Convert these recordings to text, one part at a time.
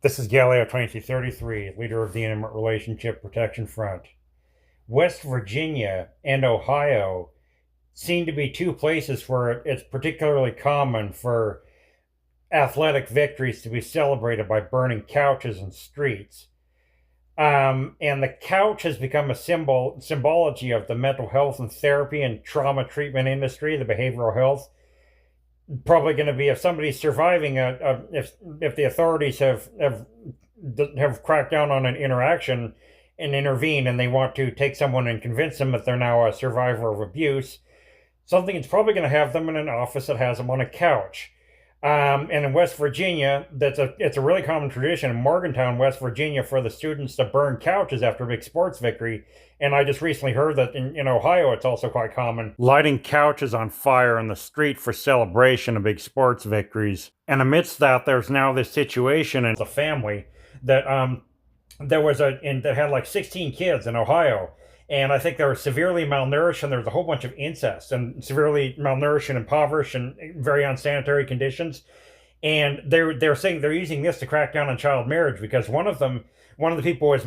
This is Galileo 2333, leader of the Intimate Relationship Protection Front. West Virginia and Ohio seem to be two places where it's particularly common for athletic victories to be celebrated by burning couches in streets. And the couch has become a symbology of the mental health and therapy and trauma treatment industry, the behavioral health. Probably going to be, if somebody's surviving if the authorities have cracked down on an interaction and intervened, and they want to take someone and convince them that they're now a survivor of abuse, something is probably going to have them in an office that has them on a couch. And in West Virginia, it's a really common tradition in Morgantown, West Virginia, for the students to burn couches after a big sports victory. And I just recently heard that in Ohio, it's also quite common, lighting couches on fire in the street for celebration of big sports victories. And amidst that, there's now this situation in the family that that had like 16 kids in Ohio. And I think they were severely malnourished, and there was a whole bunch of incest, and severely malnourished and impoverished and very unsanitary conditions. And they're saying they're using this to crack down on child marriage, because one of the people was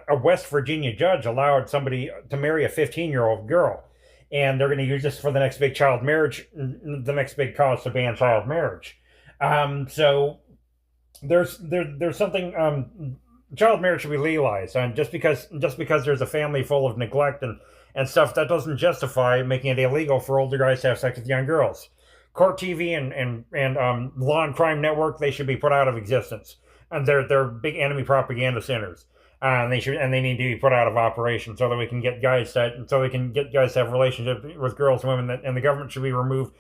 a West Virginia judge allowed somebody to marry a 15-year-old girl, and they're going to use this for the next big the next big cause to ban child marriage. So there's something. Child marriage should be legalized, and just because there's a family full of neglect and stuff, that doesn't justify making it illegal for older guys to have sex with young girls. Court TV and Law and Crime Network, they should be put out of existence, and they're big enemy propaganda centers. And they need to be put out of operation so that we can get guys to have relationships with girls and women, and the government should be removed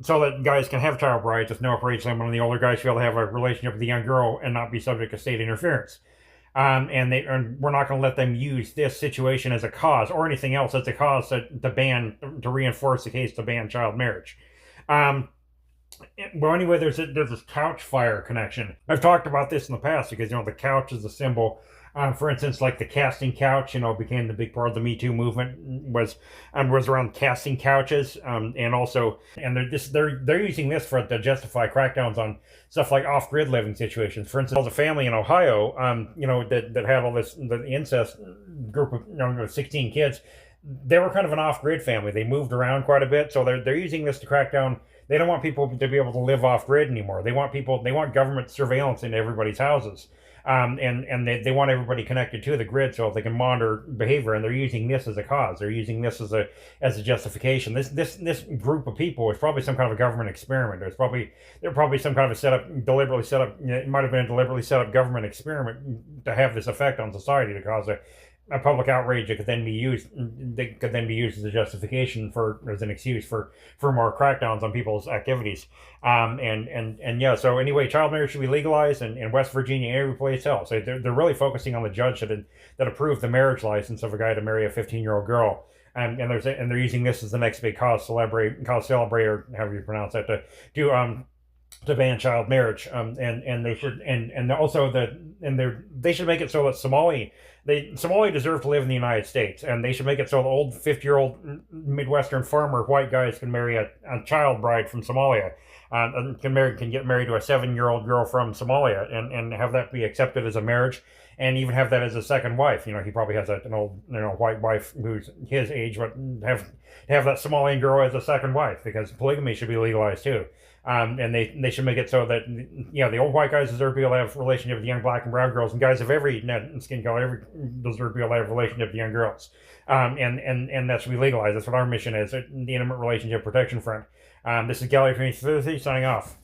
so that guys can have child brides with no upper age limit, and the older guys should be able to have a relationship with a young girl and not be subject to state interference. And we're not going to let them use this situation as a cause, or anything else as a cause to reinforce the case to ban child marriage. Well, anyway, there's this couch fire connection. I've talked about this in the past because the couch is a symbol. For instance, like the casting couch, became the big part of the Me Too movement was around casting couches, and they're using this to justify crackdowns on stuff like off-grid living situations. For instance, there was a family in Ohio, that had all the incest group of 16 kids. They were kind of an off-grid family. They moved around quite a bit, so they're using this to crack down. They don't want people to be able to live off-grid anymore. They want government surveillance in everybody's houses. And they want everybody connected to the grid so they can monitor behavior, and they're using this as a cause. They're using this as a justification. This group of people was probably some kind of a government experiment. They're probably some kind of deliberately set up. It might have been a deliberately set up government experiment to have this effect on society, to cause a public outrage that could then be used as a justification as an excuse for more crackdowns on people's activities. Yeah, so anyway, child marriage should be legalized in West Virginia and every place else. They're really focusing on the judge that approved the marriage license of a guy to marry a 15-year-old girl. And they're using this as the next big cause celebrate, or however you pronounce that, to ban child marriage. They should make it so that Somali deserve to live in the United States, and they should make it so the old 50-year-old Midwestern farmer white guys can marry a child bride from Somalia, and can get married to a 7-year-old girl from Somalia, and have that be accepted as a marriage, and even have that as a second wife. He probably has an old white wife who's his age, but have that Somalian girl as a second wife, because polygamy should be legalized too. And they should make it so that the old white guys deserve to be able to have a relationship with young black and brown girls, and guys of every skin color deserve to be able to have a relationship with young girls. And that should be legalized. That's what our mission is at the Intimate Relationship Protection Front. This is Galileo 2333 signing off.